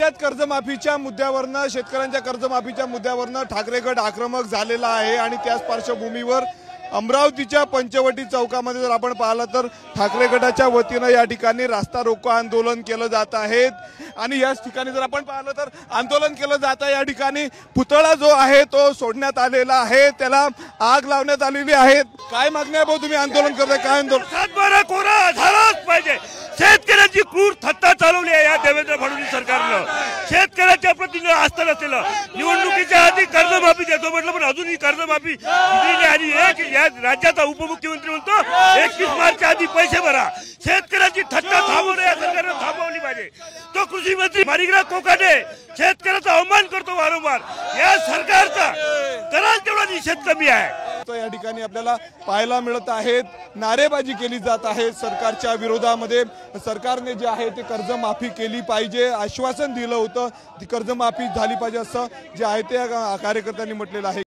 कर्जमाफीच्या मुद्द्यावरनं शेतकऱ्यांच्या कर्जमाफीच्या मुद्द्यावरनं ठाकरे गट आक्रमक झालेला आहे आणि त्याच पार्श्वभूमीवर अमरावतीच्या पंचवटी चौकामध्ये जर आपण पाहिलं तर ठाकरे गटाच्या वतीनं या ठिकाणी रास्ता रोको आंदोलन केलं जात आहे आणि याच ठिकाणी जर आपण पाहिलं तर आंदोलन केलं जात आहे। या ठिकाणी पुतळा जो आहे तो सोडण्यात आलेला आहे, त्याला आग लावण्यात आलेली आहे। काय मागणी आहे भाऊ, तुम्ही आंदोलन करताय? काय आंदोलन? 7/12 कोरा झालाच पाहिजे। शेतकऱ्यांची क्रूर थत्ता चालवली आहे या देवेंद्र फडणवीस सरकारनं। शेतकऱ्याच्या प्रती आस्था नसलेलं निवडणुकीच्या आधी कर्जमाफी देतो म्हटलं, पण अजूनही कर्जमाफी दिली आणि एक या राज्याचा उपमुख्यमंत्री म्हणतो 21 मार्चच्या आधी पैसे भरा। शेतकऱ्याची थट्टा थांबवणे या सरकारनं थांबवली पाहिजे। तो कृषी मंत्री माणिकराव कोकाटे शेतकऱ्याचा अवमान करतो वारंवार। या सरकारचा कराल तेवढा निषेध कमी आहे। या ठिकाणी आपल्याला पाहायला मिळत आहेत, नारेबाजी केली जात आहे सरकारच्या विरोधामध्ये। सरकारने जे आहे ते कर्जमाफी केली पाहिजे, आश्वासन दिलं होतं ती कर्जमाफी झाली पाहिजे असं जे आहे ते कार्यकर्त्यांनी म्हटलेलं आहे।